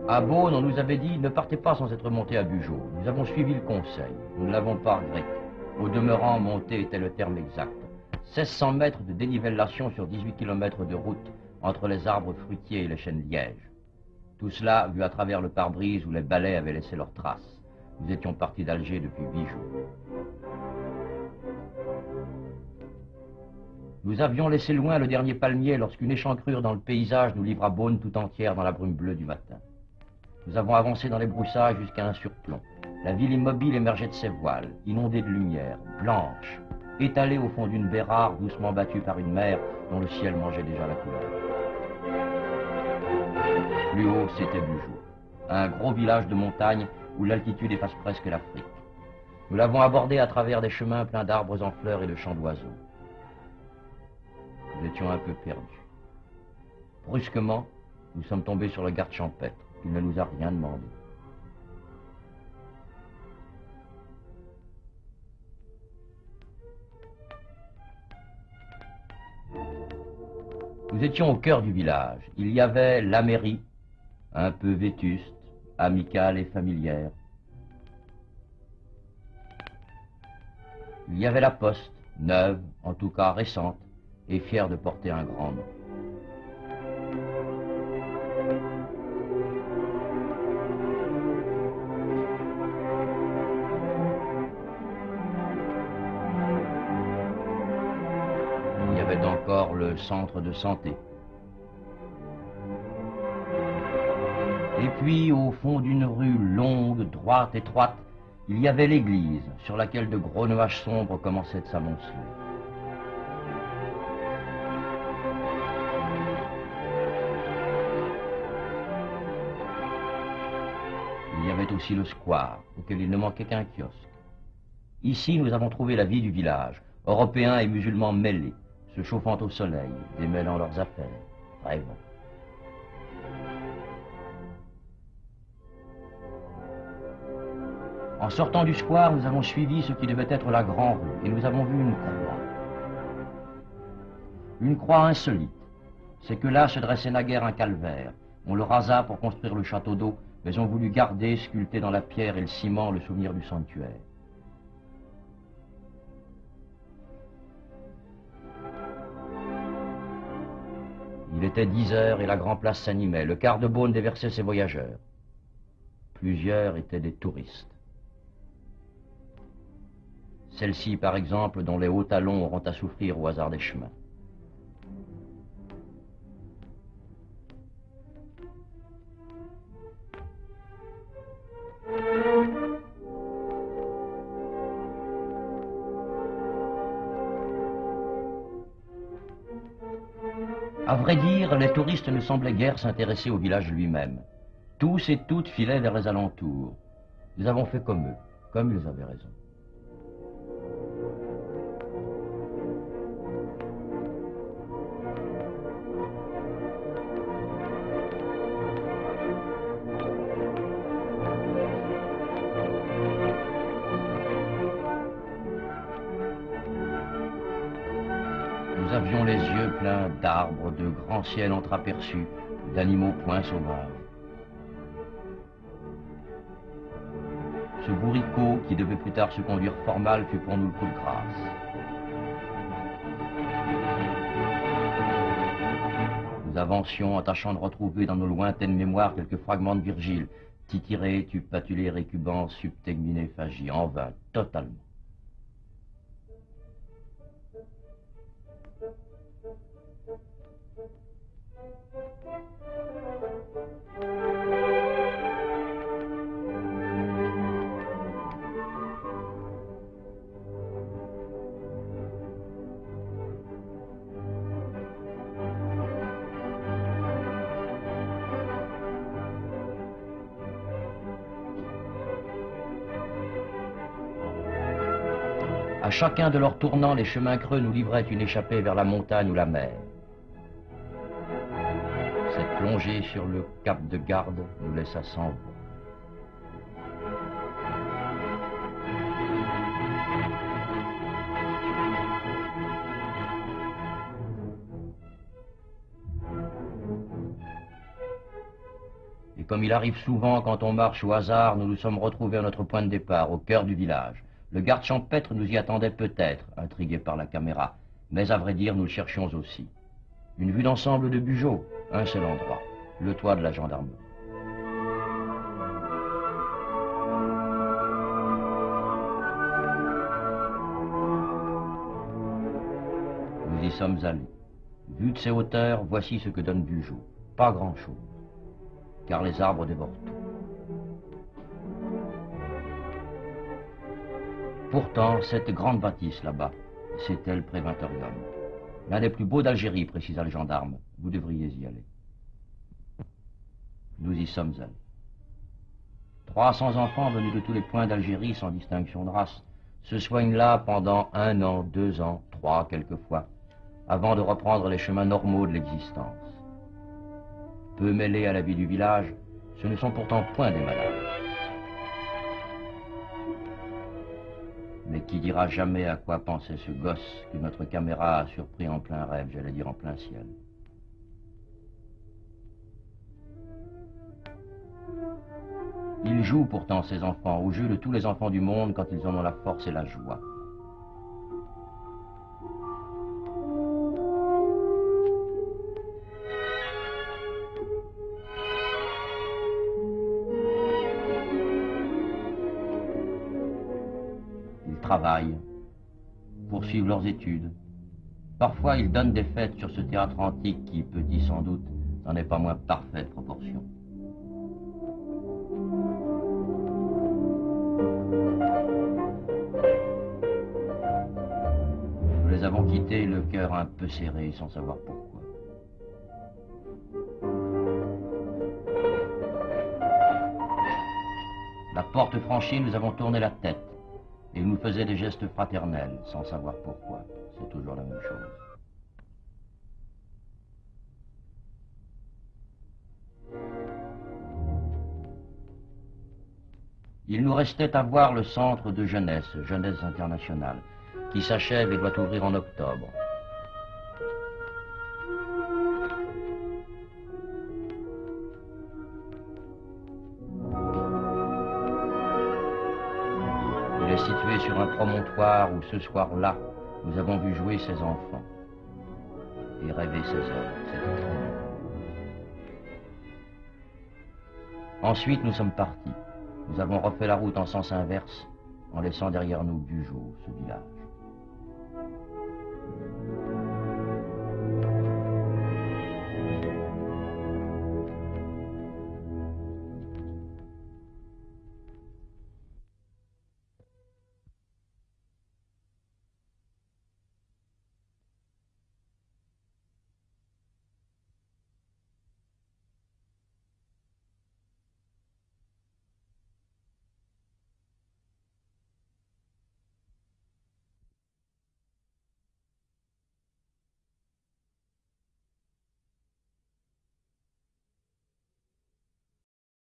À Beaune, on nous avait dit ne partez pas sans être monté à Bugeaud. Nous avons suivi le conseil. Nous ne l'avons pas regretté. Au demeurant, monter était le terme exact. 1600 mètres de dénivellation sur 18 km de route entre les arbres fruitiers et les chênes lièges. Tout cela vu à travers le pare-brise où les balais avaient laissé leurs traces. Nous étions partis d'Alger depuis 8 jours. Nous avions laissé loin le dernier palmier lorsqu'une échancrure dans le paysage nous livra Beaune tout entière dans la brume bleue du matin. Nous avons avancé dans les broussailles jusqu'à un surplomb. La ville immobile émergeait de ses voiles, inondée de lumière, blanche, étalée au fond d'une baie rare doucement battue par une mer dont le ciel mangeait déjà la couleur. Plus haut, c'était Bugeaud, un gros village de montagne où l'altitude efface presque l'Afrique. Nous l'avons abordé à travers des chemins pleins d'arbres en fleurs et de chants d'oiseaux. Nous étions un peu perdus. Brusquement, nous sommes tombés sur le garde champêtre. Il ne nous a rien demandé. Nous étions au cœur du village. Il y avait la mairie, un peu vétuste, amicale et familière. Il y avait la poste, neuve, en tout cas récente, et fière de porter un grand nom. Il y avait encore le centre de santé. Et puis, au fond d'une rue longue, droite, étroite, il y avait l'église, sur laquelle de gros nuages sombres commençaient de s'amonceler. Il y avait aussi le square, auquel il ne manquait qu'un kiosque. Ici, nous avons trouvé la vie du village, Européens et musulmans mêlés, se chauffant au soleil, démêlant leurs affaires, rêvant. En sortant du square, nous avons suivi ce qui devait être la grande rue, et nous avons vu une croix. Une croix insolite. C'est que là se dressait naguère un calvaire. On le rasa pour construire le château d'eau, mais on voulut garder, sculpté dans la pierre et le ciment, le souvenir du sanctuaire. Il était 10 heures et la grande place s'animait. Le quart de Beaune déversait ses voyageurs. Plusieurs étaient des touristes. Celle-ci, par exemple, dont les hauts talons auront à souffrir au hasard des chemins. À vrai dire, les touristes ne semblaient guère s'intéresser au village lui-même. Tous et toutes filaient vers les alentours. Nous avons fait comme eux, comme ils avaient raison. Nous avions les yeux pleins d'arbres, de grands ciels entreaperçus, d'animaux point sauvages. Ce bourricot, qui devait plus tard se conduire fort mal, fut pour nous le coup de grâce. Nous avancions en tâchant de retrouver dans nos lointaines mémoires quelques fragments de Virgile. Titiré, tu patulé, récubant, subtegminé, phagie, en vain, totalement. À chacun de leurs tournants, les chemins creux nous livraient une échappée vers la montagne ou la mer. Cette plongée sur le cap de Garde nous laissa sans voix. Et comme il arrive souvent quand on marche au hasard, nous nous sommes retrouvés à notre point de départ, au cœur du village. Le garde champêtre nous y attendait peut-être, intrigué par la caméra, mais à vrai dire, nous le cherchions aussi. Une vue d'ensemble de Bugeaud, un seul endroit, le toit de la gendarmerie. Nous y sommes allés. Vu de ces hauteurs, voici ce que donne Bugeaud. Pas grand-chose, car les arbres dévorent tout. Pourtant, cette grande bâtisse là-bas, c'était le préventorium. L'un des plus beaux d'Algérie, précisa le gendarme. Vous devriez y aller. Nous y sommes allés. 300 enfants venus de tous les points d'Algérie, sans distinction de race, se soignent là pendant 1 an, 2 ans, 3 quelquefois, avant de reprendre les chemins normaux de l'existence. Peu mêlés à la vie du village, ce ne sont pourtant point des malades. Mais qui dira jamais à quoi pensait ce gosse que notre caméra a surpris en plein rêve, j'allais dire en plein ciel. Ils jouent pourtant, ces enfants, au jeu de tous les enfants du monde quand ils en ont la force et la joie. Ils travaillent, poursuivent leurs études. Parfois, ils donnent des fêtes sur ce théâtre antique qui, petit sans doute, n'en est pas moins parfaite proportion. Nous les avons quittés, le cœur un peu serré, sans savoir pourquoi. La porte franchie, nous avons tourné la tête. Et il nous faisait des gestes fraternels, sans savoir pourquoi. C'est toujours la même chose. Il nous restait à voir le centre de jeunesse, Jeunesse Internationale, qui s'achève et doit ouvrir en octobre. Il est situé sur un promontoire où ce soir-là, nous avons vu jouer ces enfants et rêver ces hommes. C'était très beau. Ensuite, nous sommes partis. Nous avons refait la route en sens inverse, en laissant derrière nous Bugeaud, ce village.